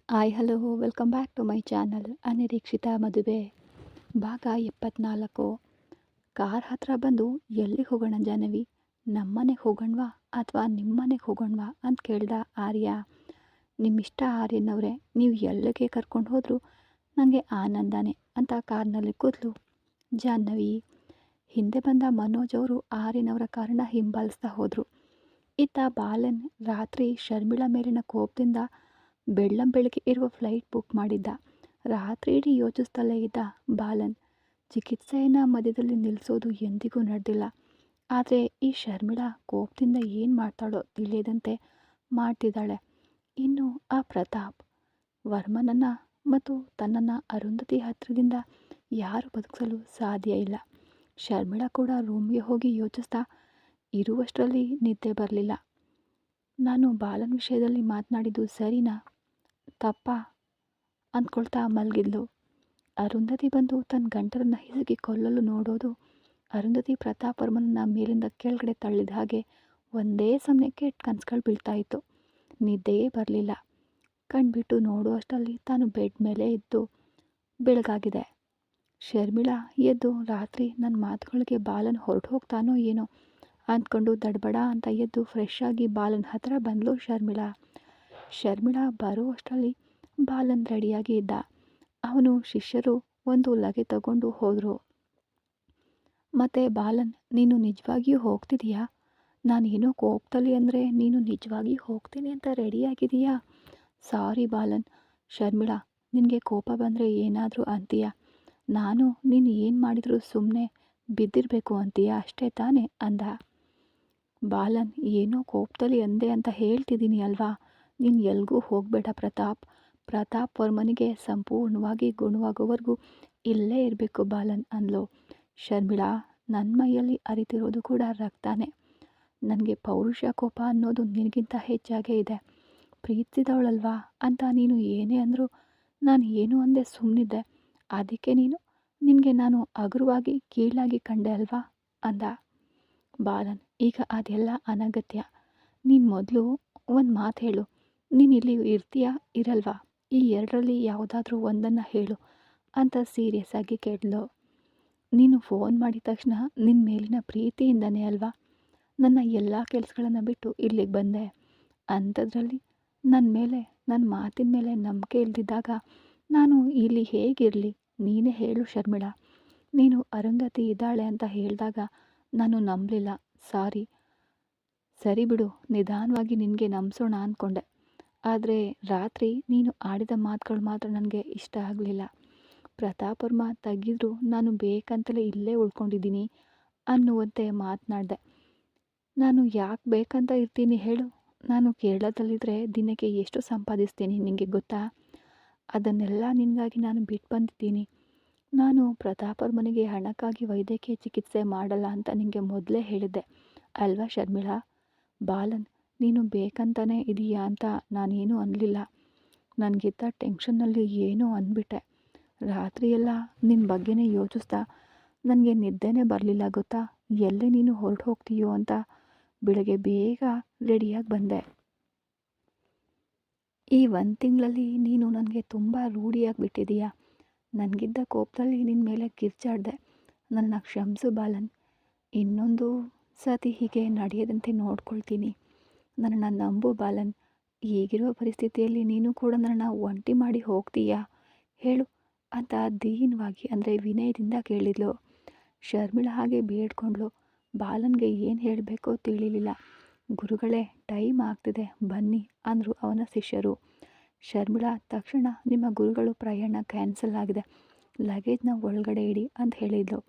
Hi hello welcome back to my channel ಅನಿರೀಕ್ಷಿತ ಮದುವೆ ಭಾಗ 74. ಕಾರ್ ಹತ್ರ ಬಂದು ಎಲ್ಲಿಗೆ ಹೋಗೋಣ ಜಾಹ್ನವಿ, ನಮ್ಮನೆಗೆ ಹೋಗೋಣವಾ ಅಥವಾ ನಿಮ್ಮನೆಗೆ ಹೋಗೋಣವಾ ಅಂತ ಕೇಳ್ದ ಆರ್ಯ. ನಿಮ್ಮಿಷ್ಟ ಆರ್ಯನವ್ರೆ, ನೀವು ಎಲ್ಲಿಗೆ ಕರ್ಕೊಂಡು ಹೋದರೂ ನನಗೆ ಆನಂದನೇ ಅಂತ ಕಾರ್ನಲ್ಲಿ ಕೂತ್ಲು ಜಾಹ್ನವಿ. ಹಿಂದೆ ಬಂದ ಮನೋಜ್ ಅವರು ಆರ್ಯನವರ ಕಾರನ್ನ ಹಿಂಬಾಲಿಸ್ತಾ ಹೋದರು. ಇತ್ತ ಬಾಲನ್ ರಾತ್ರಿ ಶರ್ಮಿಳಾ ಮೇಲಿನ ಕೋಪದಿಂದ ಬೆಳ್ಳಂಬೆಳಗ್ಗೆ ಇರುವ ಫ್ಲೈಟ್ ಬುಕ್ ಮಾಡಿದ್ದ. ರಾತ್ರಿ ಇಡೀ ಯೋಚಿಸ್ತಲೇ ಇದ್ದ ಬಾಲನ್. ಚಿಕಿತ್ಸೆಯನ್ನು ಮಧ್ಯದಲ್ಲಿ ನಿಲ್ಲಿಸೋದು ಎಂದಿಗೂ ನಡೆದಿಲ್ಲ. ಆದರೆ ಈ ಶರ್ಮಿಳಾ ಕೋಪದಿಂದ ಏನು ಮಾಡ್ತಾಳೋ ತಿಳಿಯದಂತೆ ಮಾಡ್ತಿದ್ದಾಳೆ. ಇನ್ನು ಆ ಪ್ರತಾಪ್ ವರ್ಮನನ್ನು ಮತ್ತು ತನ್ನನ್ನು ಅರುಂಧತಿ ಹತ್ತಿರದಿಂದ ಯಾರು ಬದುಕಿಸಲು ಸಾಧ್ಯ ಇಲ್ಲ. ಶರ್ಮಿಳಾ ಕೂಡ ರೂಮ್ಗೆ ಹೋಗಿ ಯೋಚಿಸ್ತಾ ಇರುವಷ್ಟರಲ್ಲಿ ನಿದ್ದೆ ಬರಲಿಲ್ಲ. ನಾನು ಬಾಲನ್ ವಿಷಯದಲ್ಲಿ ಮಾತನಾಡಿದ್ದು ಸರಿನಾ ತಪ್ಪಾ ಅಂದ್ಕೊಳ್ತಾ ಮಲಗಿದ್ಲು. ಅರುಂಧತಿ ಬಂದು ತನ್ನ ಗಂಟಲನ್ನು ಹಿಸುಕಿ ಕೊಲ್ಲಲು ನೋಡೋದು, ಅರುಂಧತಿ ಪ್ರತಾಪ್ ವರ್ಮನನ್ನು ಮೇಲಿಂದ ಕೆಳಗಡೆ ತಳ್ಳಿದ ಹಾಗೆ ಒಂದೇ ಸಮಯಕ್ಕೆ ಕನಸುಗಳು ಬೀಳ್ತಾ ಇತ್ತು. ನಿದ್ದೆಯೇ ಬರಲಿಲ್ಲ. ಕಣ್ಬಿಟ್ಟು ನೋಡುವಷ್ಟರಲ್ಲಿ ತಾನು ಬೆಡ್ ಮೇಲೆ ಇದ್ದು ಬೆಳಗಾಗಿದೆ. ಶರ್ಮಿಳಾ ಎದ್ದು ರಾತ್ರಿ ನನ್ನ ಮಾತುಗಳಿಗೆ ಬಾಲನ್ ಹೊರಟು ಹೋಗ್ತಾನೋ ಏನೋ ಅಂದ್ಕೊಂಡು ದಡಬಡ ಅಂತ ಎದ್ದು ಫ್ರೆಶ್ ಆಗಿ ಬಾಲನ್ ಹತ್ರ ಬಂದಳು ಶರ್ಮಿಳಾ ಬರೋ ಅಷ್ಟರಲ್ಲಿ ಬಾಲನ್ ರೆಡಿಯಾಗಿ ಇದ್ದ. ಅವನು ಶಿಷ್ಯರು ಒಂದು ಲಗೆ ತಗೊಂಡು ಹೋದರು. ಮತ್ತೆ ಬಾಲನ್, ನೀನು ನಿಜವಾಗಿಯೂ ಹೋಗ್ತಿದೀಯಾ? ನಾನೇನೋ ಕೋಪದಲ್ಲಿ ಅಂದರೆ ನೀನು ನಿಜವಾಗಿಯೂ ಹೋಗ್ತೀನಿ ಅಂತ ರೆಡಿಯಾಗಿದೆಯಾ? ಸಾರಿ ಬಾಲನ್. ಶರ್ಮಿಳಾ, ನಿನಗೆ ಕೋಪ ಬಂದರೆ ಏನಾದರೂ ಅಂತೀಯಾ? ನಾನು ನೀನು ಏನು ಮಾಡಿದರೂ ಸುಮ್ಮನೆ ಬಿದ್ದಿರಬೇಕು ಅಂತೀಯಾ ಅಷ್ಟೇ ತಾನೇ ಅಂದ. ಬಾಲನ್, ಏನೋ ಕೋಪದಲ್ಲಿ ಅಂದೆ ಅಂತ ಹೇಳ್ತಿದ್ದೀನಿ ಅಲ್ವಾ. ನೀನು ಎಲ್ಗೂ ಹೋಗಬೇಡ ಪ್ರತಾಪ್ ವರ್ಮನಿಗೆ ಸಂಪೂರ್ಣವಾಗಿ ಗುಣವಾಗೋವರೆಗೂ ಇಲ್ಲೇ ಇರಬೇಕು ಬಾಲನ್ ಅಂದ್ಲು ಶರ್ಮಿಳಾ. ನನ್ನ ಮೈಯಲ್ಲಿ ಅರಿತಿರೋದು ಕೂಡ ರಕ್ತಾನೆ. ನನಗೆ ಪೌರುಷ ಕೋಪ ಅನ್ನೋದು ನಿನಗಿಂತ ಹೆಚ್ಚಾಗೇ ಇದೆ. ಪ್ರೀತಿಸಿದವಳಲ್ವಾ ಅಂತ ನೀನು ಏನೇ ಅಂದರೂ ನಾನು ಏನು ಅಂದೆ ಸುಮ್ಮನಿದ್ದೆ. ಅದಕ್ಕೆ ನಿನಗೆ ನಾನು ಹಗುರವಾಗಿ ಕೀಳಾಗಿ ಕಂಡೆ ಅಲ್ವಾ ಅಂದ ಬಾಲನ್. ಈಗ ಅದೆಲ್ಲ ಅನಗತ್ಯ. ನೀನು ಮೊದಲು ಒಂದು ಮಾತು ಹೇಳು. ನೀನು ಇಲ್ಲಿ ಇರ್ತೀಯಾ ಇರಲ್ವಾ? ಈ ಎರಡರಲ್ಲಿ ಯಾವುದಾದ್ರೂ ಒಂದನ್ನು ಹೇಳು ಅಂತ ಸೀರಿಯಸ್ ಆಗಿ ಕೇಳಿದ್ಲು. ನೀನು ಫೋನ್ ಮಾಡಿದ ತಕ್ಷಣ ನಿನ್ನ ಮೇಲಿನ ಪ್ರೀತಿಯಿಂದನೇ ಅಲ್ವಾ ನನ್ನ ಎಲ್ಲ ಕೆಲಸಗಳನ್ನು ಬಿಟ್ಟು ಇಲ್ಲಿಗೆ ಬಂದೆ. ಅಂಥದ್ರಲ್ಲಿ ನನ್ನ ಮಾತಿನ ಮೇಲೆ ನಂಬಿಕೆ ಇಲ್ದಿದ್ದಾಗ ನಾನು ಇಲ್ಲಿ ಹೇಗಿರಲಿ? ನೀನೇ ಹೇಳು ಶರ್ಮಿಳಾ. ನೀನು ಅರುಂಧತಿ ಇದ್ದಾಳೆ ಅಂತ ಹೇಳಿದಾಗ ನಾನು ನಂಬಲಿಲ್ಲ. ಸರಿ ಬಿಡು, ನಿಧಾನವಾಗಿ ನಿನಗೆ ನಂಬಿಸೋಣ ಅಂದ್ಕೊಂಡೆ. ಆದರೆ ರಾತ್ರಿ ನೀನು ಆಡಿದ ಮಾತುಗಳು ಮಾತ್ರ ನನಗೆ ಇಷ್ಟ ಆಗಲಿಲ್ಲ. ಪ್ರತಾಪ್ ವರ್ಮ ತೆಗೆದ್ರು ನಾನು ಬೇಕಂತಲೇ ಇಲ್ಲೇ ಉಳ್ಕೊಂಡಿದ್ದೀನಿ ಅನ್ನುವಂತೆ ಮಾತನಾಡಿದೆ. ನಾನು ಯಾಕೆ ಬೇಕಂತ ಇರ್ತೀನಿ ಹೇಳು? ನಾನು ಕೇರಳದಲ್ಲಿದ್ದರೆ ದಿನಕ್ಕೆ ಎಷ್ಟು ಸಂಪಾದಿಸ್ತೀನಿ ನಿನಗೆ ಗೊತ್ತಾ? ಅದನ್ನೆಲ್ಲ ನಿನಗಾಗಿ ನಾನು ಬಿಟ್ಟು ಬಂದಿದ್ದೀನಿ. ನಾನು ಪ್ರತಾಪ್ ವರ್ಮನಿಗೆ ಹಣಕ್ಕಾಗಿ ವೈದ್ಯಕೀಯ ಚಿಕಿತ್ಸೆ ಮಾಡಲ್ಲ ಅಂತ ನಿನಗೆ ಮೊದಲೇ ಹೇಳಿದ್ದೆ ಅಲ್ವಾ ಶರ್ಮಿಳಾ? ಬಾಲನ್, ನೀನು ಬೇಕಂತಾನೆ ಇದೆಯಾ ಅಂತ ನಾನೇನೂ ಅನ್ನಲಿಲ್ಲ. ನನಗಿದ್ದ ಟೆನ್ಷನ್ನಲ್ಲಿ ಏನೋ ಅಂದ್ಬಿಟ್ಟೆ. ರಾತ್ರಿಯೆಲ್ಲ ನಿನ್ನ ಬಗ್ಗೆನೇ ಯೋಚಿಸ್ತಾ ನನಗೆ ನಿದ್ದೆನೇ ಬರಲಿಲ್ಲ ಗೊತ್ತಾ? ಎಲ್ಲಿ ನೀನು ಹೊರಟು ಹೋಗ್ತೀಯೋ ಅಂತ ಬೆಳಗ್ಗೆ ಬೇಗ ರೆಡಿಯಾಗಿ ಬಂದೆ. ಈ 1 ತಿಂಗಳಲ್ಲಿ ನೀನು ನನಗೆ ತುಂಬ ರೂಢಿಯಾಗಿಬಿಟ್ಟಿದೀಯ. ನನಗಿದ್ದ ಕೋಪದಲ್ಲಿ ನಿನ್ನ ಮೇಲೆ ಕಿರ್ಚಾಡಿದೆ. ನನ್ನ ಕ್ಷಮಿಸು ಬಾಲನ್. ಇನ್ನೊಂದು ಸತಿ ಹೀಗೆ ನಡೆಯದಂತೆ ನೋಡ್ಕೊಳ್ತೀನಿ. ನನ್ನನ್ನು ನಂಬು ಬಾಲನ್. ಈಗಿರುವ ಪರಿಸ್ಥಿತಿಯಲ್ಲಿ ನೀನು ಕೂಡ ನನ್ನನ್ನು ಒಂಟಿ ಮಾಡಿ ಹೋಗ್ತೀಯಾ ಹೇಳು ಅಂತ ದೀನವಾಗಿ ಅಂದರೆ ವಿನಯದಿಂದ ಕೇಳಿದ್ಲು ಶರ್ಮಿಳಾ. ಹಾಗೆ ಬೇಡ್ಕೊಂಡ್ಳು. ಬಾಲನ್ಗೆ ಏನು ಹೇಳಬೇಕೋ ತಿಳಿಲಿಲ್ಲ. ಗುರುಗಳೇ, ಟೈಮ್ ಆಗ್ತಿದೆ ಬನ್ನಿ ಅಂದರು ಅವನ ಶಿಷ್ಯರು. ಶರ್ಮಿಳಾ ತಕ್ಷಣ ನಿಮ್ಮ ಗುರುಗಳು ಪ್ರಯಾಣ ಕ್ಯಾನ್ಸಲ್ ಆಗಿದೆ, ಲಗೇಜ್ನ ಒಳಗಡೆ ಇಡಿ ಅಂತ ಹೇಳಿದ್ಲು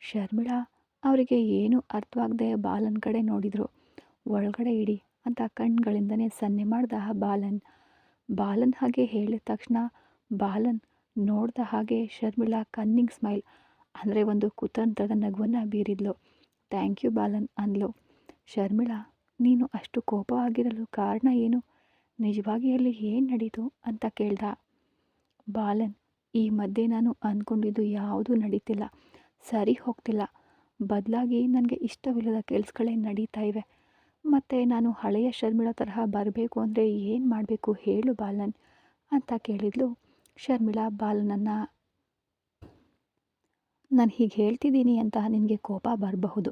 ಶರ್ಮಿಳಾ. ಅವರಿಗೆ ಏನೂ ಅರ್ಥವಾಗದೆ ಬಾಲನ್ ಕಡೆ ನೋಡಿದರು. ಒಳಗಡೆ ಇಡಿ ಅಂತ ಕಣ್ಗಳಿಂದನೇ ಸನ್ನೆ ಮಾಡ್ದ ಬಾಲನ್ ಹಾಗೆ ಹೇಳಿದ ತಕ್ಷಣ ಬಾಲನ್ ನೋಡ್ದ ಹಾಗೆ ಶರ್ಮಿಳಾ ಕನ್ನಿಂಗ್ ಸ್ಮೈಲ್ ಅಂದರೆ ಒಂದು ಕುತಂತ್ರದ ನಗುವನ್ನು ಬೀರಿದ್ಲು. ಥ್ಯಾಂಕ್ ಯು ಬಾಲನ್ ಅಂದ್ಲು ಶರ್ಮಿಳಾ. ನೀನು ಅಷ್ಟು ಕೋಪವಾಗಿರಲು ಕಾರಣ ಏನು? ನಿಜವಾಗಿ ಅಲ್ಲಿ ಏನು ನಡೀತು ಅಂತ ಕೇಳ್ದ ಬಾಲನ್. ಈ ಮಧ್ಯೆ ನಾನು ಅಂದ್ಕೊಂಡಿದ್ದು ಯಾವುದೂ ನಡೀತಿಲ್ಲ, ಸರಿ ಹೋಗ್ತಿಲ್ಲ. ಬದಲಾಗಿ ನನಗೆ ಇಷ್ಟವಿಲ್ಲದ ಕೆಲಸಗಳೇ ನಡೀತಾ ಇವೆ. ಮತ್ತು ನಾನು ಹಳೆಯ ಶರ್ಮಿಳಾ ತರಹ ಬರಬೇಕು ಅಂದರೆ ಏನು ಮಾಡಬೇಕು ಹೇಳು ಬಾಲನ್ ಅಂತ ಕೇಳಿದ್ಲು ಶರ್ಮಿಳಾ ಬಾಲನನ್ನು. ನಾನು ಹೀಗೆ ಹೇಳ್ತಿದ್ದೀನಿ ಅಂತ ನಿನಗೆ ಕೋಪ ಬರಬಹುದು,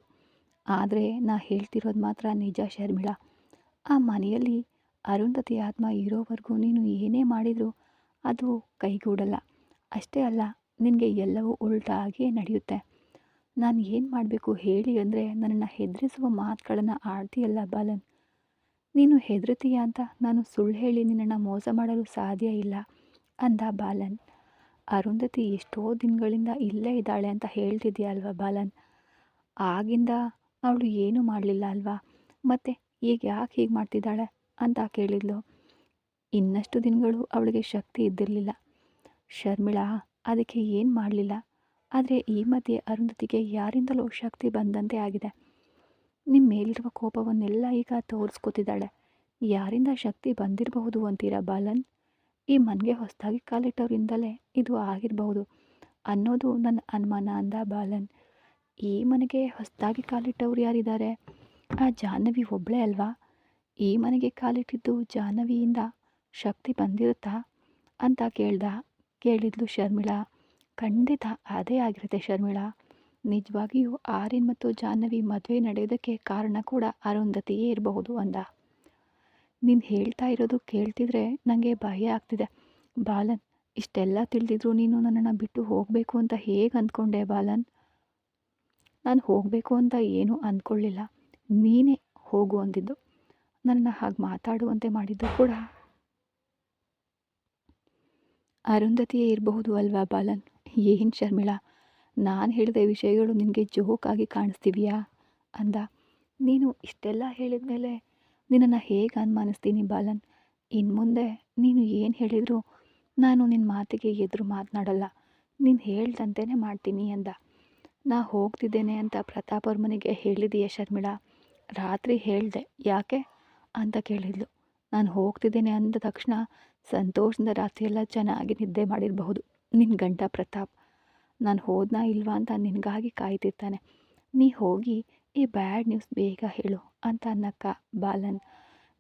ಆದರೆ ನಾ ಹೇಳ್ತಿರೋದು ಮಾತ್ರ ನಿಜ ಶರ್ಮಿಳಾ. ಆ ಮನೆಯಲ್ಲಿ ಅರುಂಧತಿ ಆತ್ಮ ಇರೋವರೆಗೂ ನೀನು ಏನೇ ಮಾಡಿದರೂ ಅದು ಕೈಗೂಡಲ್ಲ. ಅಷ್ಟೇ ಅಲ್ಲ, ನಿನಗೆ ಎಲ್ಲವೂ ಉಲ್ಟಾಗಿಯೇ ನಡೆಯುತ್ತೆ. ನಾನು ಏನು ಮಾಡಬೇಕು ಹೇಳಿ ಅಂದರೆ ನನ್ನನ್ನು ಹೆದರಿಸುವ ಮಾತುಗಳನ್ನು ಆಡ್ತೀಯಲ್ಲ ಬಾಲನ್. ನೀನು ಹೆದರ್ತೀಯ ಅಂತ ನಾನು ಸುಳ್ಳು ಹೇಳಿ ನಿನ್ನನ್ನು ಮೋಸ ಮಾಡಲು ಸಾಧ್ಯ ಇಲ್ಲ ಅಂದ ಬಾಲನ್. ಅರುಂಧತಿ ಎಷ್ಟೋ ದಿನಗಳಿಂದ ಇಲ್ಲೇ ಇದ್ದಾಳೆ ಅಂತ ಹೇಳ್ತಿದ್ಯಾ ಅಲ್ವಾ ಬಾಲನ್. ಆಗಿಂದ ಅವಳು ಏನೂ ಮಾಡಲಿಲ್ಲ ಅಲ್ವಾ, ಮತ್ತು ಈಗ ಯಾಕೆ ಹೀಗೆ ಮಾಡ್ತಿದ್ದಾಳೆ ಅಂತ ಕೇಳಿದ್ಲು. ಇನ್ನಷ್ಟು ದಿನಗಳು ಅವಳಿಗೆ ಶಕ್ತಿ ಇದ್ದಿರಲಿಲ್ಲ ಶರ್ಮಿಳಾ, ಅದಕ್ಕೆ ಏನು ಮಾಡಲಿಲ್ಲ. ಆದರೆ ಈ ಮಧ್ಯೆ ಅರುಂಧತಿಗೆ ಯಾರಿಂದಲೂ ಶಕ್ತಿ ಬಂದಂತೆ ಆಗಿದೆ. ನಿಮ್ಮ ಮೇಲಿರುವ ಕೋಪವನ್ನೆಲ್ಲ ಈಗ ತೋರಿಸ್ಕೊತಿದ್ದಾಳೆ. ಯಾರಿಂದ ಶಕ್ತಿ ಬಂದಿರಬಹುದು ಅಂತೀರಾ ಬಾಲನ್. ಈ ಮನೆಗೆ ಹೊಸದಾಗಿ ಕಾಲಿಟ್ಟವರಿಂದಲೇ ಇದು ಆಗಿರಬಹುದು ಅನ್ನೋದು ನನ್ನ ಅನುಮಾನ ಅಂದ ಬಾಲನ್. ಈ ಮನೆಗೆ ಹೊಸದಾಗಿ ಕಾಲಿಟ್ಟವ್ರು ಯಾರಿದ್ದಾರೆ? ಆ ಜಾಹ್ನವಿ ಒಬ್ಬಳೇ ಅಲ್ವಾ? ಈ ಮನೆಗೆ ಕಾಲಿಟ್ಟಿದ್ದು ಜಾಹ್ನವಿಯಿಂದ ಶಕ್ತಿ ಬಂದಿರುತ್ತಾ ಅಂತ ಕೇಳಿದ್ಲು ಶರ್ಮಿಳಾ. ಖಂಡಿತ ಅದೇ ಆಗಿರುತ್ತೆ ಶರ್ಮಿಳಾ. ನಿಜವಾಗಿಯೂ ಆರ್ಯನ್ ಮತ್ತು ಜಾಹ್ನವಿ ಮದುವೆ ನಡೆಯೋದಕ್ಕೆ ಕಾರಣ ಕೂಡ ಅರುಂಧತಿಯೇ ಇರಬಹುದು ಅಂದ. ನೀನು ಹೇಳ್ತಾ ಇರೋದು ಕೇಳ್ತಿದ್ರೆ ನನಗೆ ಭಯ ಆಗ್ತಿದೆ ಬಾಲನ್. ಇಷ್ಟೆಲ್ಲ ತಿಳಿದಿದ್ರು ನೀನು ನನ್ನನ್ನು ಬಿಟ್ಟು ಹೋಗಬೇಕು ಅಂತ ಹೇಗೆ ಅಂದ್ಕೊಂಡೆ ಬಾಲನ್? ನಾನು ಹೋಗಬೇಕು ಅಂತ ಏನೂ ಅಂದ್ಕೊಳ್ಳಿಲ್ಲ, ನೀನೇ ಹೋಗು ಅಂದಿದ್ದು. ನನ್ನನ್ನು ಹಾಗೆ ಮಾತಾಡುವಂತೆ ಮಾಡಿದ್ದು ಕೂಡ ಅರುಂಧತಿಯೇ ಇರಬಹುದು ಅಲ್ವಾ ಬಾಲನ್. ಏನು ಶರ್ಮಿಳಾ, ನಾನು ಹೇಳಿದ ವಿಷಯಗಳು ನಿನಗೆ ಜೋಕಾಗಿ ಕಾಣಿಸ್ತೀವಿಯಾ ಅಂದ. ನೀನು ಇಷ್ಟೆಲ್ಲ ಹೇಳಿದ ಮೇಲೆ ನಿನ್ನನ್ನು ಹೇಗೆ ಅನುಮಾನಿಸ್ತೀನಿ ಬಾಲನ್. ಇನ್ನು ಮುಂದೆ ನೀನು ಏನು ಹೇಳಿದರೂ ನಾನು ನಿನ್ನ ಮಾತಿಗೆ ಎದುರು ಮಾತನಾಡಲ್ಲ, ನೀನು ಹೇಳ್ದಂತೆಯೇ ಮಾಡ್ತೀನಿ ಅಂದ. ನಾ ಹೋಗ್ತಿದ್ದೇನೆ ಅಂತ ಪ್ರತಾಪ್ ಅವ್ರ ಮನೆಗೆ ಹೇಳಿದೆಯೇ ಶರ್ಮಿಳಾ? ರಾತ್ರಿ ಹೇಳಿದೆ, ಯಾಕೆ ಅಂತ ಕೇಳಿದ್ಲು. ನಾನು ಹೋಗ್ತಿದ್ದೇನೆ ಅಂದ ತಕ್ಷಣ ಸಂತೋಷದಿಂದ ರಾತ್ರಿಯೆಲ್ಲ ಚೆನ್ನಾಗಿ ನಿದ್ದೆ ಮಾಡಿರಬಹುದು ನಿನ್ನ ಗಂಡ ಪ್ರತಾಪ್. ನಾನು ಹೋದ್ನಾ ಇಲ್ವಾ ಅಂತ ನಿನಗಾಗಿ ಕಾಯ್ತಿರ್ತಾನೆ. ನೀ ಹೋಗಿ ಈ ಬ್ಯಾಡ್ ನ್ಯೂಸ್ ಬೇಗ ಹೇಳು ಅಂತ ಅನ್ನಕ್ಕ ಬಾಲನ್.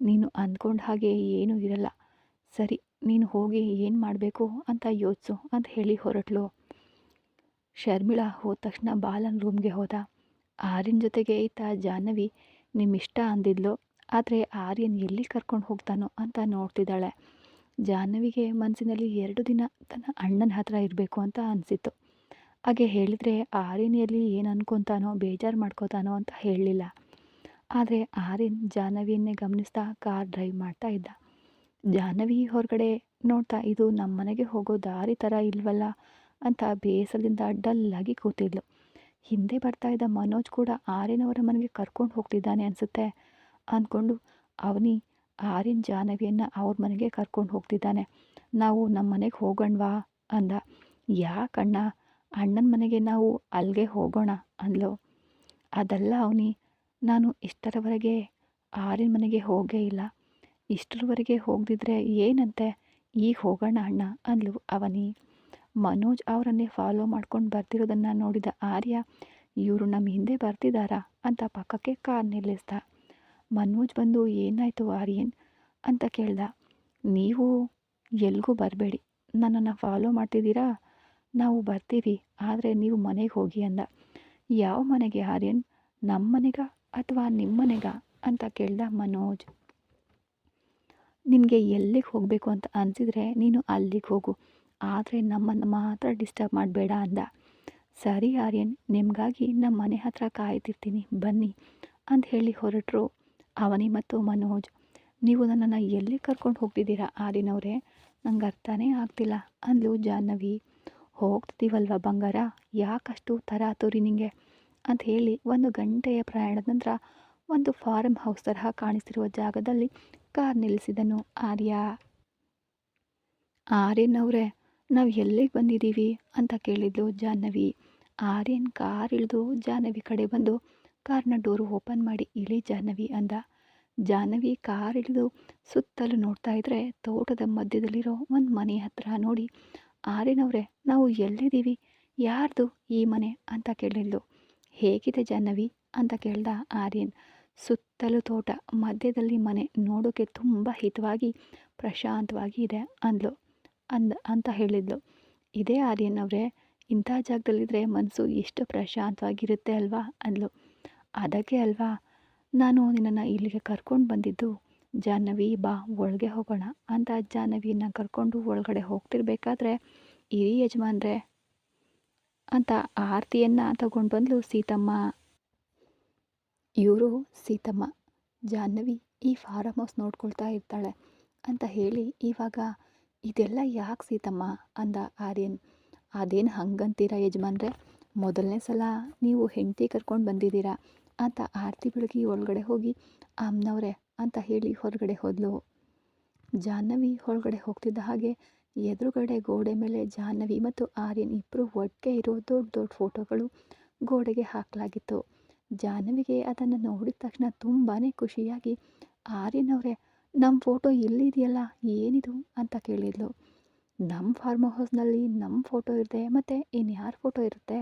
ನೀನು ಅಂದ್ಕೊಂಡ ಹಾಗೆ ಏನೂ ಇರಲ್ಲ. ಸರಿ, ನೀನು ಹೋಗಿ ಏನು ಮಾಡಬೇಕು ಅಂತ ಯೋಚಿಸು ಅಂತ ಹೇಳಿ ಹೊರಟ್ಲು. ಶರ್ಮಿಳಾ ಹೋದ ತಕ್ಷಣ ಬಾಲನ್ ರೂಮ್ಗೆ ಹೋದ. ಆರ್ಯನ್ ಜೊತೆಗೆ ಈತ ಜಾಹ್ನವಿ ನಿಮ್ಮಿಷ್ಟ ಅಂದಿದ್ಲು, ಆದರೆ ಆರ್ಯನ್ ಎಲ್ಲಿ ಕರ್ಕೊಂಡು ಹೋಗ್ತಾನೋ ಅಂತ ನೋಡ್ತಿದ್ದಾಳೆ. ಜಾಹ್ನವಿಗೆ ಮನಸ್ಸಿನಲ್ಲಿ 2 ದಿನ ತನ್ನ ಅಣ್ಣನ ಹತ್ರ ಇರಬೇಕು ಅಂತ ಅನಿಸಿತ್ತು. ಹಾಗೆ ಹೇಳಿದರೆ ಆರ್ಯನ್ ಎಲ್ಲಿ ಏನು ಅನ್ಕೊತಾನೋ ಬೇಜಾರು ಮಾಡ್ಕೋತಾನೋ ಅಂತ ಹೇಳಲಿಲ್ಲ. ಆದರೆ ಆರ್ಯನ್ ಜಾಹ್ನವಿಯನ್ನೇ ಗಮನಿಸ್ತಾ ಕಾರ್ ಡ್ರೈವ್ ಮಾಡ್ತಾ ಇದ್ದ. ಜಾಹ್ನವಿ ಹೊರಗಡೆ ನೋಡ್ತಾ ಇದು ನಮ್ಮ ಮನೆಗೆ ಹೋಗೋ ದಾರಿ ಥರ ಇಲ್ವಲ್ಲ ಅಂತ ಬೇಸರದಿಂದ ಡಲ್ಲಾಗಿ ಕೂತಿದ್ಲು. ಹಿಂದೆ ಬರ್ತಾ ಇದ್ದ ಮನೋಜ್ ಕೂಡ ಆರ್ಯನ್ ಅವರ ಮನೆಗೆ ಕರ್ಕೊಂಡು ಹೋಗ್ತಿದ್ದಾನೆ ಅನಿಸುತ್ತೆ ಅಂದ್ಕೊಂಡು ಅವನಿ ಆರ್ಯನ್ ಜಾಹ್ನವಿಯನ್ನು ಅವ್ರ ಮನೆಗೆ ಕರ್ಕೊಂಡು ಹೋಗ್ತಿದ್ದಾನೆ, ನಾವು ನಮ್ಮ ಮನೆಗೆ ಹೋಗೋಣವಾ ಅಂದ. ಯಾಕಣ್ಣ, ಅಣ್ಣನ ಮನೆಗೆ ನಾವು ಅಲ್ಲಿಗೆ ಹೋಗೋಣ ಅಂದ್ಲು. ಅದಲ್ಲ ಅವನಿ, ನಾನು ಇಷ್ಟರವರೆಗೆ ಆರ್ಯನ್ ಮನೆಗೆ ಹೋಗೇ ಇಲ್ಲ. ಇಷ್ಟರವರೆಗೆ ಹೋಗದಿದ್ರೆ ಏನಂತೆ, ಈಗ ಹೋಗೋಣ ಅಣ್ಣ ಅಂದ್ಲು ಅವನಿ. ಮನೋಜ್ ಅವರನ್ನೇ ಫಾಲೋ ಮಾಡ್ಕೊಂಡು ಬರ್ತಿರೋದನ್ನು ನೋಡಿದ ಆರ್ಯ, ಇವರು ನಮ್ಮ ಹಿಂದೆ ಬರ್ತಿದ್ದಾರಾ ಅಂತ ಪಕ್ಕಕ್ಕೆ ಕಾರ್ ನಿಲ್ಲಿಸ್ದ. ಮನೋಜ್ ಬಂದು ಏನಾಯಿತು ಆರ್ಯನ್ ಅಂತ ಕೇಳ್ದ. ನೀವು ಎಲ್ಗೂ ಬರಬೇಡಿ, ನನ್ನನ್ನು ಫಾಲೋ ಮಾಡ್ತಿದ್ದೀರಾ, ನಾವು ಬರ್ತೀವಿ, ಆದರೆ ನೀವು ಮನೆಗೆ ಹೋಗಿ ಅಂದ. ಯಾವ ಮನೆಗೆ ಆರ್ಯನ್, ನಮ್ಮ ಮನೆಗ ಅಥವಾ ನಿಮ್ಮ ಮನೆಗ ಅಂತ ಕೇಳ್ದ ಮನೋಜ್. ನಿನಗೆ ಎಲ್ಲಿಗೆ ಹೋಗಬೇಕು ಅಂತ ಅನಿಸಿದರೆ ನೀನು ಅಲ್ಲಿಗೆ ಹೋಗು, ಆದರೆ ನಮ್ಮನ್ನು ಮಾತ್ರ ಡಿಸ್ಟರ್ಬ್ ಮಾಡಬೇಡ ಅಂದ. ಸರಿ ಆರ್ಯನ್, ನಿಮಗಾಗಿ ನಮ್ಮ ಮನೆ ಹತ್ರ ಕಾಯ್ತಿರ್ತೀನಿ ಬನ್ನಿ ಅಂತ ಹೇಳಿ ಹೊರಟರು ಅವನಿ ಮತ್ತು ಮನೋಜ್. ನೀವು ನನ್ನನ್ನು ಎಲ್ಲಿ ಕರ್ಕೊಂಡು ಹೋಗ್ತಿದ್ದೀರಾ ಆರ್ಯನ್ ಅವರೇ, ನಂಗೆ ಅರ್ಥನೇ ಆಗ್ತಿಲ್ಲ ಅಂದ್ಲು ಜಾಹ್ನವಿ. ಹೋಗ್ತಿದ್ದೀವಲ್ವ ಬಂಗಾರ, ಯಾಕಷ್ಟು ತರಾತುರಿ ನಿಂಗೆ ಅಂತ ಹೇಳಿ 1 ಗಂಟೆಯ ಪ್ರಯಾಣದ ನಂತರ ಒಂದು ಫಾರ್ಮ್ ಹೌಸ್ ತರಹ ಕಾಣಿಸ್ತಿರುವ ಜಾಗದಲ್ಲಿ ಕಾರ್ ನಿಲ್ಲಿಸಿದನು ಆರ್ಯ. ಆರ್ಯನ್ ಅವರೇ, ನಾವು ಎಲ್ಲಿಗೆ ಬಂದಿದ್ದೀವಿ ಅಂತ ಕೇಳಿದ್ಲು ಜಾಹ್ನವಿ. ಆರ್ಯನ್ ಕಾರ್ ಇಳಿದು ಜಾಹ್ನವಿ ಕಡೆ ಬಂದು ಕಾರ್ನ ಡೋರು ಓಪನ್ ಮಾಡಿ ಇಳಿ ಜಾಹ್ನವಿ ಅಂದ. ಜಾಹ್ನವಿ ಕಾರ್ ಇಳಿದು ಸುತ್ತಲೂ ನೋಡ್ತಾ ಇದ್ರೆ ತೋಟದ ಮಧ್ಯದಲ್ಲಿರೋ ಒಂದು ಮನೆ ಹತ್ರ ನೋಡಿ, ಆರ್ಯನ್ ಅವರೇ, ನಾವು ಎಲ್ಲಿದ್ದೀವಿ, ಯಾರ್ದು ಈ ಮನೆ ಅಂತ ಕೇಳಿದ್ಲು. ಹೇಗಿದೆ ಜಾಹ್ನವಿ ಅಂತ ಕೇಳ್ದ ಆರ್ಯನ್. ಸುತ್ತಲೂ ತೋಟ, ಮಧ್ಯದಲ್ಲಿ ಮನೆ, ನೋಡೋಕ್ಕೆ ತುಂಬ ಹಿತವಾಗಿ ಪ್ರಶಾಂತವಾಗಿ ಇದೆ ಅಂದ್ಲು. ಅಂತ ಹೇಳಿದ್ಲು. ಇದೇ ಆರ್ಯನ್ ಅವರೇ, ಇಂಥ ಜಾಗದಲ್ಲಿದ್ದರೆ ಮನಸ್ಸು ಎಷ್ಟು ಪ್ರಶಾಂತವಾಗಿರುತ್ತೆ ಅಲ್ವಾ ಅಂದ್ಲು. ಅದಕ್ಕೆ ಅಲ್ವಾ ನಾನು ನಿನ್ನನ್ನು ಇಲ್ಲಿಗೆ ಕರ್ಕೊಂಡು ಬಂದಿದ್ದು. ಜಾಹ್ನವಿ ಬಾ ಒಳಗೆ ಹೋಗೋಣ ಅಂತ ಜಾಹ್ನವಿನ ಕರ್ಕೊಂಡು ಒಳಗಡೆ ಹೋಗ್ತಿರ್ಬೇಕಾದ್ರೆ, ಇರಿ ಯಜಮಾನ್ರೆ ಅಂತ ಆರತಿಯನ್ನು ತಗೊಂಡು ಬಂದ್ಲು ಸೀತಮ್ಮ. ಇವರು ಸೀತಮ್ಮ. ಜಾಹ್ನವಿ ಈ ಫಾರಮ್ ಹೌಸ್ ನೋಡ್ಕೊಳ್ತಾ ಇರ್ತಾಳೆ ಅಂತ ಹೇಳಿ, ಇವಾಗ ಇದೆಲ್ಲ ಯಾಕೆ ಸೀತಮ್ಮ ಅಂದ ಆರ್ಯನ್. ಅದೇನು ಹಂಗಂತೀರ ಯಜಮಾನ್ರೆ, ಮೊದಲನೇ ಸಲ ನೀವು ಹೆಂಡತಿ ಕರ್ಕೊಂಡು ಬಂದಿದ್ದೀರಾ ಅಂತ ಆರತಿ ಬೆಳಗಿ ಒಳಗಡೆ ಹೋಗಿ ಅಮ್ಮನವ್ರೆ ಅಂತ ಹೇಳಿ ಹೊರಗಡೆ ಹೋದ್ಲು. ಜಾಹ್ನವಿ ಹೊರಗಡೆ ಹೋಗ್ತಿದ್ದ ಹಾಗೆ ಎದುರುಗಡೆ ಗೋಡೆ ಮೇಲೆ ಜಾಹ್ನವಿ ಮತ್ತು ಆರ್ಯನ್ ಇಬ್ಬರು ಒಟ್ಟಿಗೆ ಇರೋ ದೊಡ್ಡ ದೊಡ್ಡ ಫೋಟೋಗಳು ಗೋಡೆಗೆ ಹಾಕಲಾಗಿತ್ತು. ಜಾಹ್ನವಿಗೆ ಅದನ್ನು ನೋಡಿದ ತಕ್ಷಣ ತುಂಬಾ ಖುಷಿಯಾಗಿ, ಆರ್ಯನ್ ಅವರೇ, ನಮ್ಮ ಫೋಟೋ ಇಲ್ಲಿದೆಯಲ್ಲ, ಏನಿದು ಅಂತ ಕೇಳಿದ್ಲು. ನಮ್ಮ ಫಾರ್ಮ್ ಹೌಸ್ನಲ್ಲಿ ನಮ್ಮ ಫೋಟೋ ಇರುತ್ತೆ, ಮತ್ತು ಇನ್ಯಾರ ಫೋಟೋ ಇರುತ್ತೆ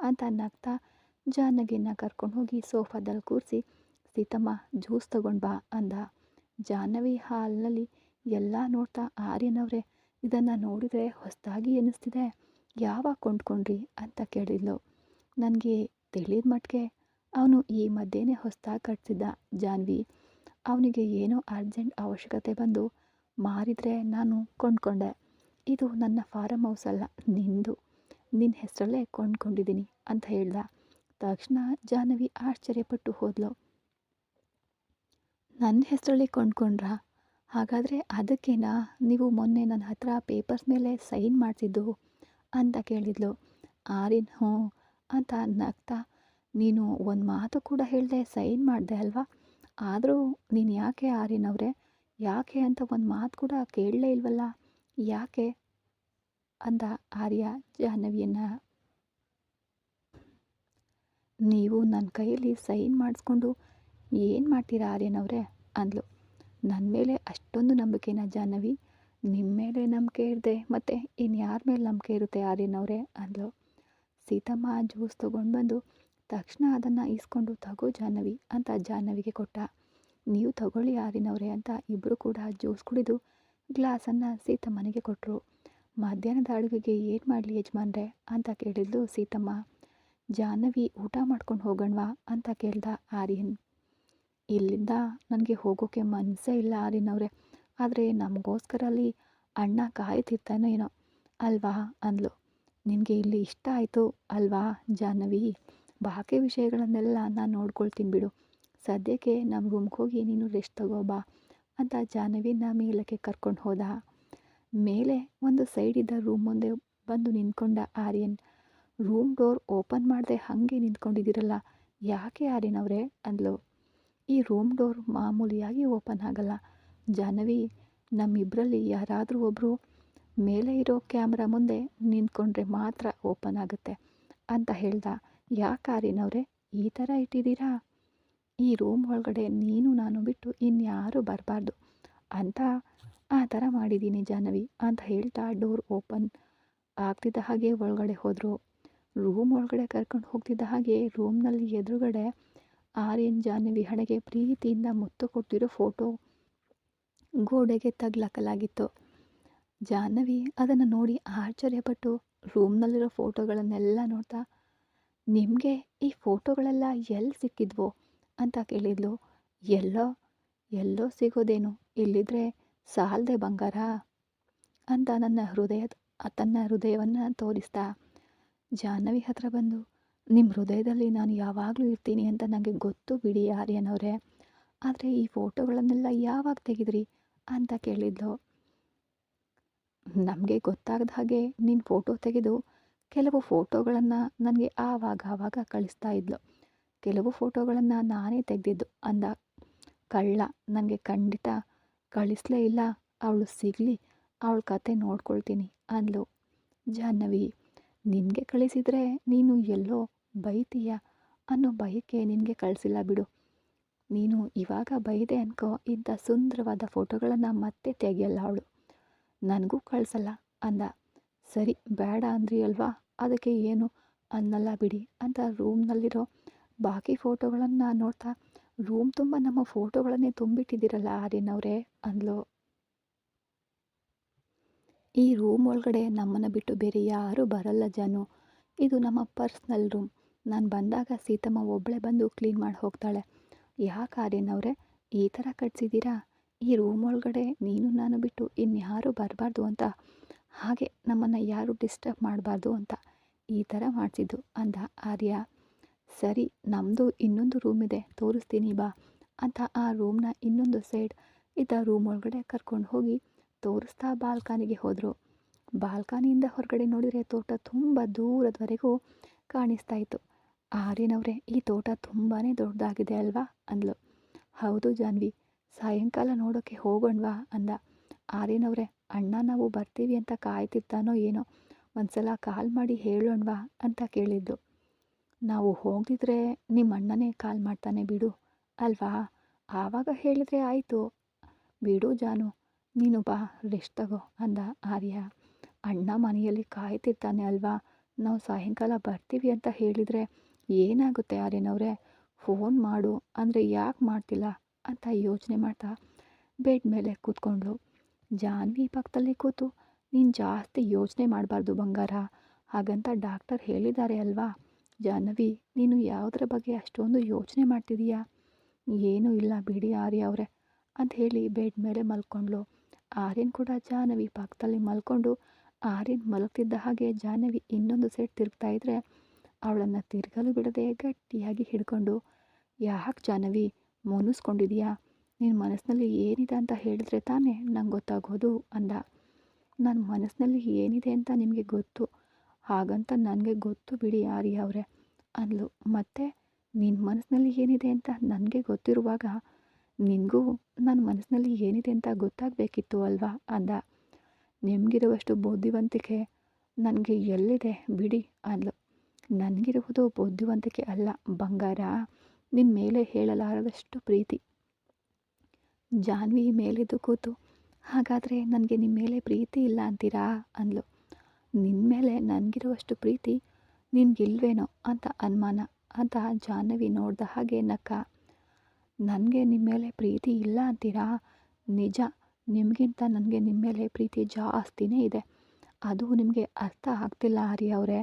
ಅಂತ ನಗ್ತಾ ಜಾಹ್ನವಿನ ಕರ್ಕೊಂಡು ಹೋಗಿ ಸೋಫಾದಲ್ಲಿ ಕೂರಿಸಿ, ಸೀತಮ್ಮ ಜ್ಯೂಸ್ ತಗೊಂಡು ಬಾ ಅಂದ. ಜಾಹ್ನವಿ ಹಾಲ್ನಲ್ಲಿ ಎಲ್ಲ ನೋಡ್ತಾ, ಆರ್ಯನ್ ಅವರೇ, ಇದನ್ನು ನೋಡಿದರೆ ಹೊಸದಾಗಿ ಅನ್ನಿಸ್ತಿದೆ, ಯಾವಾಗ ಕೊಂಡ್ಕೊಂಡ್ರಿ ಅಂತ ಕೇಳಿದ್ಲು. ನನಗೆ ತಿಳಿದ ಮಟ್ಟಿಗೆ ಅವನು ಈ ಮಧ್ಯೆನೇ ಹೊಸದಾಗಿ ಕಟ್ಸಿದ್ದ ಜಾಹ್ನವಿ. ಅವನಿಗೆ ಏನೋ ಅರ್ಜೆಂಟ್ ಅವಶ್ಯಕತೆ ಬಂದು ಮಾರಿದರೆ ನಾನು ಕೊಂಡ್ಕೊಂಡೆ. ಇದು ನನ್ನ ಫಾರಮ್ ಹೌಸ್ ಅಲ್ಲ, ನಿಂದು, ನಿನ್ನ ಹೆಸರಲ್ಲೇ ಕೊಂಡ್ಕೊಂಡಿದ್ದೀನಿ ಅಂತ ಹೇಳ್ದ. ತಕ್ಷಣ ಜಾಹ್ನವಿ ಆಶ್ಚರ್ಯಪಟ್ಟು ಹೋದ್ಲು. ನನ್ನ ಹೆಸರಲ್ಲಿ ಕೊಂಡ್ಕೊಂಡ್ರಾ? ಹಾಗಾದರೆ ಅದಕ್ಕೇನಾ ನೀವು ಮೊನ್ನೆ ನನ್ನ ಹತ್ರ ಪೇಪರ್ಸ್ ಮೇಲೆ ಸೈನ್ ಮಾಡಿಸಿದ್ದು ಅಂತ ಕೇಳಿದ್ಲು. ಆರ್ಯನ್ ಹ್ಞೂ ಅಂತ ನಗ್ತಾ, ನೀನು ಒಂದು ಮಾತು ಕೂಡ ಹೇಳ್ದೆ ಸೈನ್ ಮಾಡಿದೆ ಅಲ್ವಾ, ಆದರೂ ನೀನು ಯಾಕೆ ಆರ್ಯನ್ ಅವರೇ, ಯಾಕೆ ಅಂತ ಒಂದು ಮಾತು ಕೂಡ ಕೇಳಲೇ ಇಲ್ವಲ್ಲ, ಯಾಕೆ ಅಂದ ಆರ್ಯ ಜಾಹ್ನವಿಯನ್ನು. ನೀವು ನನ್ನ ಕೈಯಲ್ಲಿ ಸೈನ್ ಮಾಡಿಸ್ಕೊಂಡು ಏನು ಮಾಡ್ತೀರಾ ಆರ್ಯನ್ ಅವರೇ ಅಂದ್ಲು. ನನ್ನ ಮೇಲೆ ಅಷ್ಟೊಂದು ನಂಬಿಕೆನ ಜಾಹ್ನವಿ? ನಿಮ್ಮ ಮೇಲೆ ನಂಬಿಕೆ ಇರದೆ ಮತ್ತು ಇನ್ಯಾರ ಮೇಲೆ ನಂಬಿಕೆ ಇರುತ್ತೆ ಆರ್ಯನ್ ಅವರೇ ಅಂದ್ಲು. ಸೀತಮ್ಮ ಜ್ಯೂಸ್ ತೊಗೊಂಡು ಬಂದು ತಕ್ಷಣ ಅದನ್ನು ಇಸ್ಕೊಂಡು, ತಗೋ ಜಾಹ್ನವಿ ಅಂತ ಜಾಹ್ನವಿಗೆ ಕೊಟ್ಟ. ನೀವು ತಗೊಳ್ಳಿ ಆರ್ಯನ್ ಅವರೇ ಅಂತ ಇಬ್ಬರು ಕೂಡ ಜ್ಯೂಸ್ ಕುಡಿದು ಗ್ಲಾಸನ್ನು ಸೀತಮ್ಮನಿಗೆ ಕೊಟ್ಟರು. ಮಧ್ಯಾಹ್ನದ ಅಡುಗೆಗೆ ಏನು ಮಾಡಲಿ ಯಜಮಾನ್ರೆ ಅಂತ ಕೇಳಿದ್ಲು ಸೀತಮ್ಮ. ಜಾಹ್ನವಿ ಊಟ ಮಾಡ್ಕೊಂಡು ಹೋಗೋಣವಾ ಅಂತ ಕೇಳ್ದ ಆರ್ಯನ್. ಇಲ್ಲಿಂದ ನನಗೆ ಹೋಗೋಕ್ಕೆ ಮನಸ್ಸೇ ಇಲ್ಲ ಆರ್ಯನ್ ಅವರೇ, ಆದರೆ ನಮಗೋಸ್ಕರ ಅಲ್ಲಿ ಅಣ್ಣ ಕಾಯ್ತಿರ್ತಾನೋ ಏನೋ ಅಲ್ವಾ ಅಂದ್ಲು. ನಿನಗೆ ಇಲ್ಲಿ ಇಷ್ಟ ಆಯಿತು ಅಲ್ವಾ ಜಾಹ್ನವಿ, ಬಾಕಿ ವಿಷಯಗಳನ್ನೆಲ್ಲ ನಾನು ನೋಡ್ಕೊಳ್ತೀನಿ ಬಿಡು, ಸದ್ಯಕ್ಕೆ ನಮ್ಮ ರೂಮ್ಗೆ ಹೋಗಿ ನೀನು ರೆಸ್ಟ್ ತಗೋಬಾ ಅಂತ ಜಾಹ್ನವಿನ ಮೇಲಕ್ಕೆ ಕರ್ಕೊಂಡು ಹೋದ. ಮೇಲೆ ಒಂದು ಸೈಡಿದ್ದ ರೂಮ್ ಮುಂದೆ ಬಂದು ನಿಂತ್ಕೊಂಡ ಆರ್ಯನ್. ರೂಮ್ ಡೋರ್ ಓಪನ್ ಮಾಡದೆ ಹಾಗೆ ನಿಂತ್ಕೊಂಡಿದ್ದೀರಲ್ಲ, ಯಾಕೆ ಆರ್ಯನ್ ಅವರೇ ಅಂದ್ಲು. ಈ ರೂಮ್ ಡೋರ್ ಮಾಮೂಲಿಯಾಗಿ ಓಪನ್ ಆಗಲ್ಲ ಜಾಹ್ನವಿ, ನಮ್ಮಿಬ್ಬರಲ್ಲಿ ಯಾರಾದರೂ ಒಬ್ಬರು ಮೇಲೆ ಇರೋ ಕ್ಯಾಮ್ರಾ ಮುಂದೆ ನಿಂತ್ಕೊಂಡ್ರೆ ಮಾತ್ರ ಓಪನ್ ಆಗುತ್ತೆ ಅಂತ ಹೇಳ್ದ. ಯಾಕೆ ಆರ್ಯನ್ ಅವರೇ ಈ ಥರ ಇಟ್ಟಿದ್ದೀರಾ, ಈ ರೂಮ್ ಒಳಗಡೆ ನೀನು ನಾನು ಬಿಟ್ಟು ಇನ್ಯಾರೂ ಬರಬಾರ್ದು ಅಂತ ಆ ಥರ ಮಾಡಿದ್ದೀನಿ ಜಾಹ್ನವಿ ಅಂತ ಹೇಳ್ತಾ ಡೋರ್ ಓಪನ್ ಆಗ್ತಿದ್ದ ಹಾಗೆ ಒಳಗಡೆ ಹೋದರು. ರೂಮ್ ಒಳಗಡೆ ಕರ್ಕೊಂಡು ಹೋಗ್ತಿದ್ದ ಹಾಗೆ ರೂಮ್ನಲ್ಲಿ ಎದುರುಗಡೆ ಆರ್ಯನ್ ಜಾಹ್ನವಿ ಹಣೆಗೆ ಪ್ರೀತಿಯಿಂದ ಮುತ್ತು ಕೊಟ್ಟಿರೋ ಫೋಟೋ ಗೋಡೆಗೆ ತಗ್ಲಾಕಲಾಗಿತ್ತು. ಜಾಹ್ನವಿ ಅದನ್ನು ನೋಡಿ ಆಶ್ಚರ್ಯಪಟ್ಟು ರೂಮ್ನಲ್ಲಿರೋ ಫೋಟೋಗಳನ್ನೆಲ್ಲ ನೋಡ್ತಾ, ನಿಮಗೆ ಈ ಫೋಟೋಗಳೆಲ್ಲ ಎಲ್ಲಿ ಸಿಕ್ಕಿದ್ವೋ ಅಂತ ಕೇಳಿದ್ಲು. ಎಲ್ಲೋ ಎಲ್ಲೋ ಸಿಗೋದೇನು, ಇಲ್ಲಿದ್ರೆ ಸಾಲದೆ ಬಂಗಾರ ಅಂತ ತನ್ನ ಹೃದಯವನ್ನು ತೋರಿಸ್ತಾ ಜಾಹ್ನವಿ ಹತ್ರ ಬಂದು, ನಿಮ್ಮ ಹೃದಯದಲ್ಲಿ ನಾನು ಯಾವಾಗಲೂ ಇರ್ತೀನಿ ಅಂತ ನನಗೆ ಗೊತ್ತು ಬಿಡಿ ಆರ್ಯನ್ ಅವರೇ, ಆದರೆ ಈ ಫೋಟೋಗಳನ್ನೆಲ್ಲ ಯಾವಾಗ ತೆಗೆದ್ರಿ ಅಂತ ಕೇಳಿದ್ಲು. ನಮಗೆ ಗೊತ್ತಾಗದ ಹಾಗೆ ನಿನ್ನ ಫೋಟೋ ತೆಗೆದು ಕೆಲವು ಫೋಟೋಗಳನ್ನು ನನಗೆ ಆವಾಗ ಕಳಿಸ್ತಾ ಇದ್ಲು, ಕೆಲವು ಫೋಟೋಗಳನ್ನು ನಾನೇ ತೆಗೆದಿದ್ದು ಅಂದ. ಕಳ್ಳ, ನನಗೆ ಖಂಡಿತ ಕಳಿಸ್ಲೇ ಇಲ್ಲ, ಅವಳು ಸಿಗಲಿ, ಅವಳ ಕತೆ ನೋಡ್ಕೊಳ್ತೀನಿ ಅಂದ್ಲು ಜಾಹ್ನವಿ. ನಿನಗೆ ಕಳಿಸಿದರೆ ನೀನು ಎಲ್ಲೋ ಬೈತೀಯ ಅನ್ನೋ ಭಯಕ್ಕೆ ನಿನಗೆ ಕಳಿಸಿಲ್ಲ ಬಿಡು, ನೀನು ಇವಾಗ ಬೈದೆ ಅನ್ಕೋ, ಇಂಥ ಸುಂದರವಾದ ಫೋಟೋಗಳನ್ನು ಮತ್ತೆ ತೆಗೆಯಲ್ಲ ಅವಳು, ನನಗೂ ಕಳಿಸಲ್ಲ ಅಂದ. ಸರಿ ಬೇಡ ಅಂದ್ರಿ ಅಲ್ವಾ, ಅದಕ್ಕೆ ಏನು ಅನ್ನಲ್ಲ ಬಿಡಿ ಅಂತ ರೂಮ್ನಲ್ಲಿರೋ ಬಾಕಿ ಫೋಟೋಗಳನ್ನು ನೋಡ್ತಾ, ರೂಮ್ ತುಂಬ ನಮ್ಮ ಫೋಟೋಗಳನ್ನೇ ತುಂಬಿಟ್ಟಿದ್ದೀರಲ್ಲ ಆರ್ಯನ್ ಅವರೇ ಅಂದ್ಲು. ಈ ರೂಮ್ ಒಳಗಡೆ ನಮ್ಮನ್ನು ಬಿಟ್ಟು ಬೇರೆ ಯಾರೂ ಬರಲ್ಲ ಜಾನು. ಇದು ನಮ್ಮ ಪರ್ಸ್ನಲ್ ರೂಮ್. ನಾನು ಬಂದಾಗ ಸೀತಮ್ಮ ಒಬ್ಬಳೇ ಬಂದು ಕ್ಲೀನ್ ಮಾಡಿ ಹೋಗ್ತಾಳೆ. ಯಾಕೆ ಆರ್ಯನವ್ರೆ ಈ ಥರ ಕಟ್ಸಿದ್ದೀರಾ? ಈ ರೂಮ್ ಒಳಗಡೆ ನೀನು ನಾನು ಬಿಟ್ಟು ಇನ್ಯಾರೂ ಬರಬಾರ್ದು ಅಂತ, ಹಾಗೆ ನಮ್ಮನ್ನು ಯಾರೂ ಡಿಸ್ಟರ್ಬ್ ಮಾಡಬಾರ್ದು ಅಂತ ಈ ಥರ ಮಾಡಿಸಿದ್ದು ಅಂದ ಆರ್ಯ. ಸರಿ, ನಮ್ಮದು ಇನ್ನೊಂದು ರೂಮ್ ಇದೆ, ತೋರಿಸ್ತೀನಿ ಬಾ ಅಂತ ಆ ರೂಮ್ನ ಇನ್ನೊಂದು ಸೈಡ್ ಇದ್ದ ರೂಮ್ ಒಳಗಡೆ ಕರ್ಕೊಂಡು ಹೋಗಿ ತೋರಿಸ್ತಾ ಬಾಲ್ಕನಿಗೆ ಹೋದರು. ಬಾಲ್ಕನಿಯಿಂದ ಹೊರಗಡೆ ನೋಡಿದರೆ ತೋಟ ತುಂಬ ದೂರದವರೆಗೂ ಕಾಣಿಸ್ತಾ ಇತ್ತು. ಆರ್ಯನವ್ರೆ ಈ ತೋಟ ತುಂಬಾ ದೊಡ್ಡದಾಗಿದೆ ಅಲ್ವಾ ಅಂದ್ಲು. ಹೌದು ಜಾನ್ವಿ, ಸಾಯಂಕಾಲ ನೋಡೋಕ್ಕೆ ಹೋಗೋಣವಾ ಅಂದ. ಆರ್ಯನವ್ರೆ ಅಣ್ಣ ನಾವು ಬರ್ತೀವಿ ಅಂತ ಕಾಯ್ತಿರ್ತಾನೋ ಏನೋ, ಒಂದ್ಸಲ ಕಾಲ್ ಮಾಡಿ ಹೇಳೋಣವಾ ಅಂತ ಕೇಳಿದ್ದು. ನಾವು ಹೋಗಿದ್ರೆ ನಿಮ್ಮ ಅಣ್ಣನೇ ಕಾಲ್ ಮಾಡ್ತಾನೆ ಬಿಡು ಅಲ್ವಾ, ಆವಾಗ ಹೇಳಿದ್ರೆ ಆಯಿತು. ಬಿಡು ಜಾನು, ನೀನು ಬಾ, ರೆಸ್ಟ್ ತಗೋ ಅಂದ ಆರ್ಯ. ಅಣ್ಣ ಮನೆಯಲ್ಲಿ ಕಾಯ್ತಿರ್ತಾನೆ ಅಲ್ವಾ, ನಾವು ಸಾಯಂಕಾಲ ಬರ್ತೀವಿ ಅಂತ ಹೇಳಿದರೆ ಏನಾಗುತ್ತೆ ಆರ್ಯನವ್ರೆ? ಫೋನ್ ಮಾಡು ಅಂದರೆ ಯಾಕೆ ಮಾಡ್ತಿಲ್ಲ ಅಂತ ಯೋಚನೆ ಮಾಡ್ತಾ ಬೆಡ್ ಮೇಲೆ ಕೂತ್ಕೊಂಡ್ಳು. ಜಾನ್ವಿ ಪಕ್ಕದಲ್ಲಿ ಕೂತು, ನೀನು ಜಾಸ್ತಿ ಯೋಚನೆ ಮಾಡಬಾರ್ದು ಬಂಗಾರ, ಹಾಗಂತ ಡಾಕ್ಟರ್ ಹೇಳಿದ್ದಾರೆ ಅಲ್ವಾ. ಜಾಹ್ನವಿ, ನೀನು ಯಾವುದರ ಬಗ್ಗೆ ಅಷ್ಟೊಂದು ಯೋಚನೆ ಮಾಡ್ತಿದೀಯಾ? ಏನೂ ಇಲ್ಲ ಬಿಡಿ ಆರ್ಯ ಅವರೇ ಅಂತ ಹೇಳಿ ಬೆಡ್ ಮೇಲೆ ಮಲ್ಕೊಂಡ್ಳು. ಆರ್ಯನ್ ಕೂಡ ಜಾಹ್ನವಿ ಪಕ್ಕದಲ್ಲಿ ಮಲ್ಕೊಂಡು, ಆರ್ಯನ್ ಮಲಗ್ತಿದ್ದ ಹಾಗೆ ಜಾಹ್ನವಿ ಇನ್ನೊಂದು ಸೈಡ್ ತಿರುಗ್ತಾ ಇದ್ರೆ ಅವಳನ್ನು ತಿರುಗಲು ಬಿಡದೆ ಗಟ್ಟಿಯಾಗಿ ಹಿಡ್ಕೊಂಡು, ಯಾಕೆ ಜಾಹ್ನವಿ ಮುನಿಸ್ಕೊಂಡಿದೀಯಾ? ನಿನ್ನ ಮನಸ್ಸಿನಲ್ಲಿ ಏನಿದೆ ಅಂತ ಹೇಳಿದ್ರೆ ತಾನೇ ನಂಗೆ ಗೊತ್ತಾಗೋದು ಅಂದ. ನನ್ನ ಮನಸ್ಸಿನಲ್ಲಿ ಏನಿದೆ ಅಂತ ನಿಮಗೆ ಗೊತ್ತು, ಹಾಗಂತ ನನಗೆ ಗೊತ್ತು ಬಿಡಿ ಆರ್ಯ ಅವರೇ ಅಂದ್ಲು. ಮತ್ತೆ ನಿನ್ನ ಮನಸ್ಸಿನಲ್ಲಿ ಏನಿದೆ ಅಂತ ನನಗೆ ಗೊತ್ತಿರುವಾಗ ನಿನಗೂ ನನ್ನ ಮನಸ್ಸಿನಲ್ಲಿ ಏನಿದೆ ಅಂತ ಗೊತ್ತಾಗಬೇಕಿತ್ತು ಅಲ್ವಾ ಅಂದ. ನಿಮಗಿರುವಷ್ಟು ಬುದ್ಧಿವಂತಿಕೆ ನನಗೆ ಎಲ್ಲಿದೆ ಬಿಡಿ ಅಂದ್ಲು. ನನಗಿರುವುದು ಬುದ್ಧಿವಂತಿಕೆ ಅಲ್ಲ ಬಂಗಾರ, ನಿನ್ನ ಮೇಲೆ ಹೇಳಲಾರದಷ್ಟು ಪ್ರೀತಿ. ಜಾನ್ವಿ ಮೇಲೆದ್ದು ಕೂತು, ಹಾಗಾದರೆ ನನಗೆ ನಿಮ್ಮ ಮೇಲೆ ಪ್ರೀತಿ ಇಲ್ಲ ಅಂತೀರಾ ಅಂದ್ಲು. ನಿನ್ನ ಮೇಲೆ ನನಗಿರುವಷ್ಟು ಪ್ರೀತಿ ನಿನಗಿಲ್ವೇನೋ ಅಂತ ಅನುಮಾನ ಅಂತ ಜಾಹ್ನವಿ ನೋಡ್ದ ಹಾಗೆ ನಕ್ಕ. ನನಗೆ ನಿಮ್ಮ ಮೇಲೆ ಪ್ರೀತಿ ಇಲ್ಲ ಅಂತೀರಾ? ನಿಜ, ನಿಮಗಿಂತ ನನಗೆ ನಿಮ್ಮ ಮೇಲೆ ಪ್ರೀತಿ ಜಾಸ್ತಿನೇ ಇದೆ. ಅದು ನಿಮಗೆ ಅರ್ಥ ಆಗ್ತಿಲ್ಲ ಆರ್ಯ ಅವರೇ.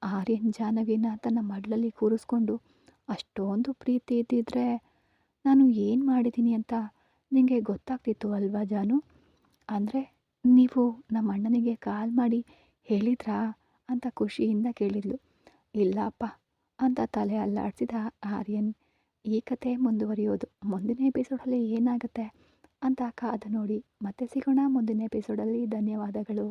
ಆರ್ಯನ್ ಜಾಹ್ನವಿನ ತನ್ನ ಮಡ್ಲಲ್ಲಿ ಕೂರಿಸ್ಕೊಂಡು ಅಷ್ಟೊಂದು ಪ್ರೀತಿ ಇದ್ದಿದ್ರೆ ನಾನು ಏನು ಮಾಡಿದ್ದೀನಿ ಅಂತ ನಿಮಗೆ ಗೊತ್ತಾಗ್ತಿತ್ತು ಅಲ್ವಾ ಜಾನು? ಅಂದರೆ ನೀವು ನಮ್ಮ ಅಣ್ಣನಿಗೆ ಕಾಲ್ ಮಾಡಿ ಹೇಳಿದ್ರಾ ಅಂತ ಖುಷಿಯಿಂದ ಕೇಳಿದ್ಲು. ಇಲ್ಲಪ್ಪ ಅಂತ ತಲೆ ಅಲ್ಲಾಡಿಸಿದ ಆರ್ಯನ್. ಈ ಕತೆ ಮುಂದುವರಿಯೋದು ಮುಂದಿನ ಎಪಿಸೋಡಲ್ಲಿ ಏನಾಗುತ್ತೆ ಅಂತ ಕಾದು ನೋಡಿ. ಮತ್ತೆ ಸಿಗೋಣ ಮುಂದಿನ ಎಪಿಸೋಡಲ್ಲಿ. ಧನ್ಯವಾದಗಳು.